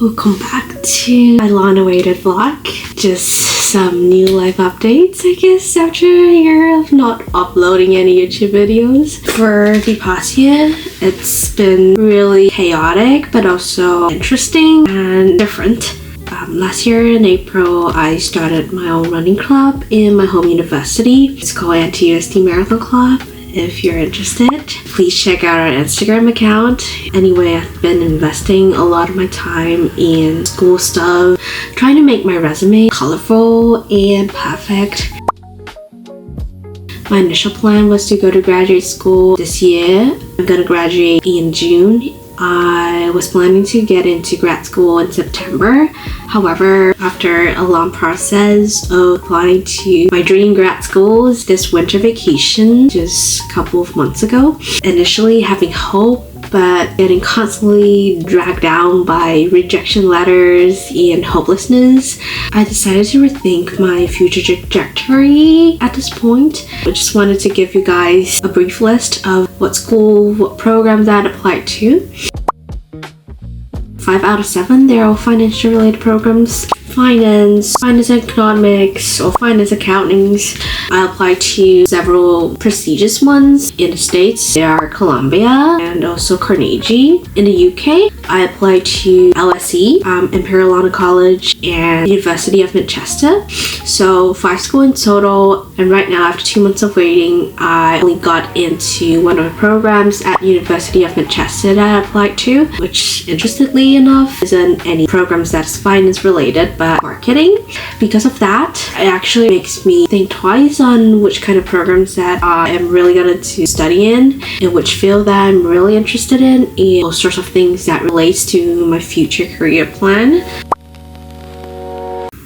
Welcome back to my long-awaited vlog. Just some new life updates, I guess, after a year of not uploading any YouTube videos. For the past year, it's been really chaotic, but also interesting and different. Last year in April, I started my own running club in my home university. It's called Anti-USD Marathon Club. If you're interested, please check out our Instagram account. Anyway, I've been investing a lot of my time in school stuff, trying to make my resume colorful and perfect. My initial plan was to go to graduate school this year. I'm gonna graduate in June. I was planning to get into grad school in September. However, after a long process of applying to my dream grad schools this winter vacation just a couple of months ago, initially having hope but getting constantly dragged down by rejection letters and hopelessness, I decided to rethink my future trajectory at this point. I just wanted to give you guys a brief list of what school, what programs I'd applied to. 5 out of 7, they're all financial related programs. Finance economics, or finance accountings. I applied to several prestigious ones in the States. They are Columbia and also Carnegie. In the UK, I applied to LSE, Imperial London College, and University of Manchester. So 5 schools in total, and right now after 2 months of waiting, I only got into one of the programs at University of Manchester that I applied to, which interestingly enough isn't any programs that's finance related, but marketing. Because of that, it actually makes me think twice on which kind of programs that I am really going to study in which field that I'm really interested in, and all sorts of things that relates to my future career plan.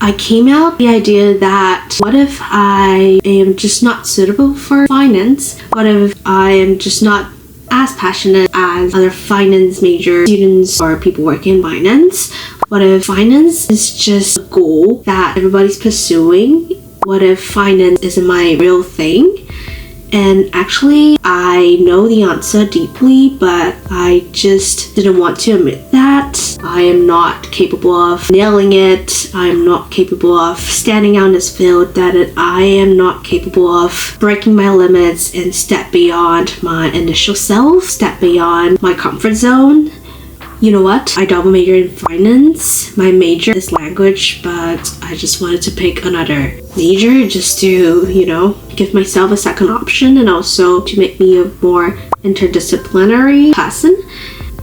I came out with the idea that what if I am just not suitable for finance? What if I am just not as passionate as other finance major students or people working in finance? What if finance is just a goal that everybody's pursuing? What if finance isn't my real thing? And actually, I know the answer deeply, but I just didn't want to admit that. I am not capable of nailing it. I'm not capable of standing out in this field, that I am not capable of breaking my limits and step beyond my initial self, step beyond my comfort zone. You know what? I double majored in finance. My major is language, but I just wanted to pick another major just to, give myself a second option, and also to make me a more interdisciplinary person.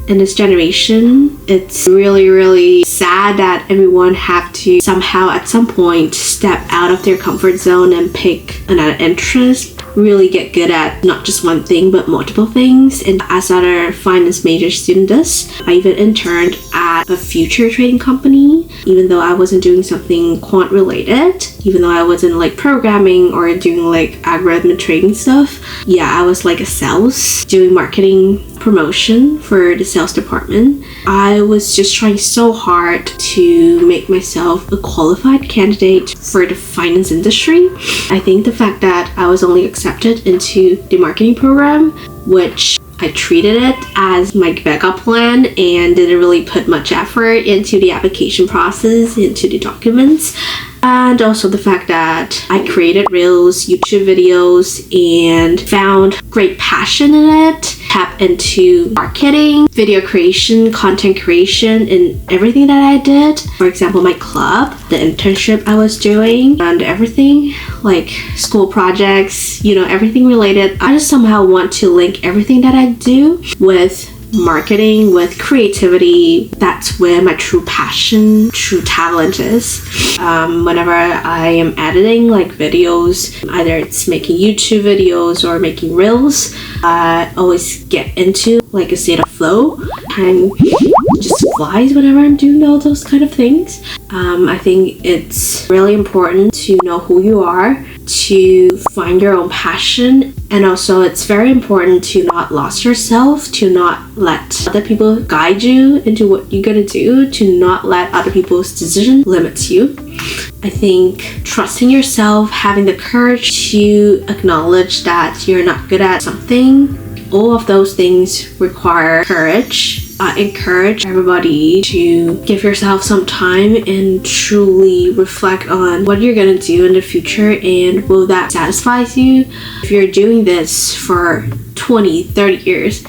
In this generation, it's really, really sad that everyone have to somehow at some point step out of their comfort zone and pick another interest. Really get good at not just one thing but multiple things, and as other finance major student does. I even interned at a future trading company, even though I wasn't doing something quant related, even though I wasn't like programming or doing like algorithm trading stuff. Yeah, I was like a sales, doing marketing promotion for the sales department. I was just trying so hard to make myself a qualified candidate for the finance industry. I think the fact that I was only accepted into the marketing program, which I treated it as my backup plan and didn't really put much effort into the application process, into the documents. And also the fact that I created reels, YouTube videos, and found great passion in it. Tap into marketing, video creation, content creation, and everything that I did. For example, my club, the internship I was doing, and everything like school projects, everything related. I just somehow want to link everything that I do with marketing, with creativity. That's where my true passion, true talent is. Whenever I am editing like videos, either it's making YouTube videos or making reels, I always get into like a state of flow and just flies whenever I'm doing all those kind of things. I think it's really important to know who you are, to find your own passion, and also it's very important to not lose yourself, to not let other people guide you into what you're gonna do, to not let other people's decision limit you. I think trusting yourself, having the courage to acknowledge that you're not good at something, all of those things require courage. I encourage everybody to give yourself some time and truly reflect on what you're gonna do in the future, and will that satisfy you? If you're doing this for 20, 30 years,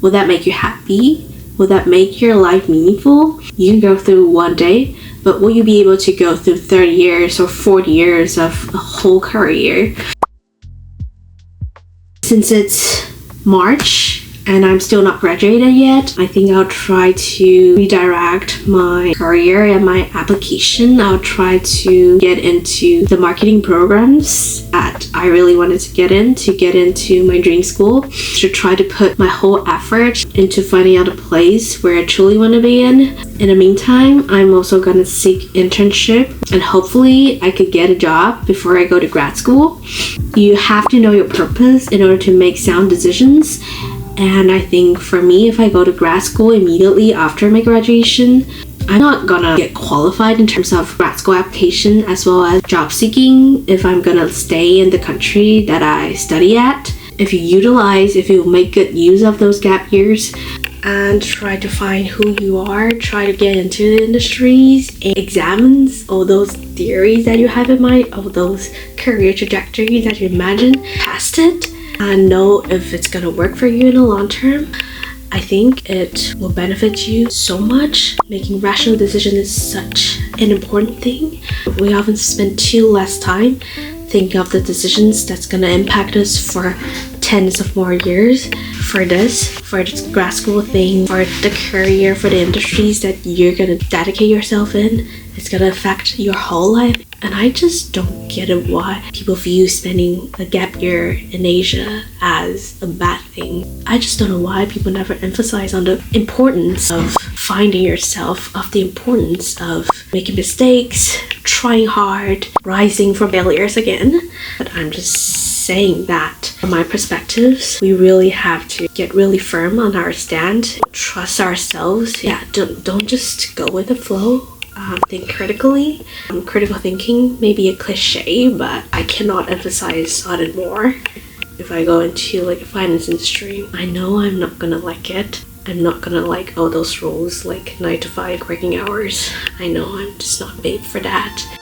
will that make you happy? Will that make your life meaningful? You can go through one day, but will you be able to go through 30 years or 40 years of a whole career? Since it's March and I'm still not graduated yet, I think I'll try to redirect my career and my application. I'll try to get into the marketing programs that I really wanted to get into my dream school, to try to put my whole effort into finding out a place where I truly want to be in. In the meantime, I'm also going to seek internship, and hopefully I could get a job before I go to grad school. You have to know your purpose in order to make sound decisions. And I think for me, if I go to grad school immediately after my graduation, I'm not gonna get qualified in terms of grad school application as well as job seeking if I'm gonna stay in the country that I study at. If you make good use of those gap years and try to find who you are, try to get into the industries, and examines all those theories that you have in mind, all those career trajectories that you imagine, test it, and know if it's gonna work for you in the long term. I think it will benefit you so much. Making rational decisions is such an important thing. We often spend too less time thinking of the decisions that's gonna impact us for tens of more years. For this grad school thing, for the career, for the industries that you're gonna dedicate yourself in, it's gonna affect your whole life. And I just don't get it why people view spending a gap year in Asia as a bad thing. I just don't know why people never emphasize on the importance of finding yourself, of the importance of making mistakes, trying hard, rising from failures again. But I'm just saying that from my perspectives, we really have to get really firm on our stand, trust ourselves. Yeah, don't just go with the flow. Think critically. Critical thinking may be a cliche, but I cannot emphasize on it more. If I go into like a finance industry, I know I'm not gonna like it. I'm not gonna like all those roles like 9 to 5 working hours. I know I'm just not made for that.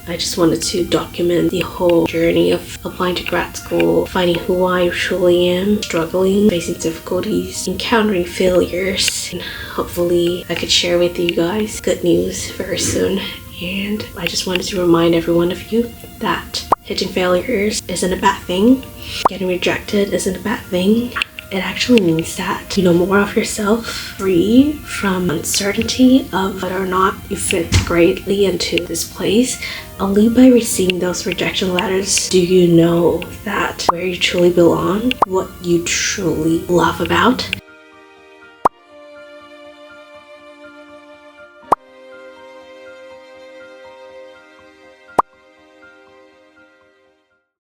I just wanted to document the whole journey of applying to grad school, finding who I truly am, struggling, facing difficulties, encountering failures, and hopefully I could share with you guys good news very soon. And I just wanted to remind every one of you that hitting failures isn't a bad thing. Getting rejected isn't a bad thing. It actually means that you know more of yourself, free from uncertainty of whether or not you fit greatly into this place. Only by receiving those rejection letters do you know that where you truly belong, what you truly love about.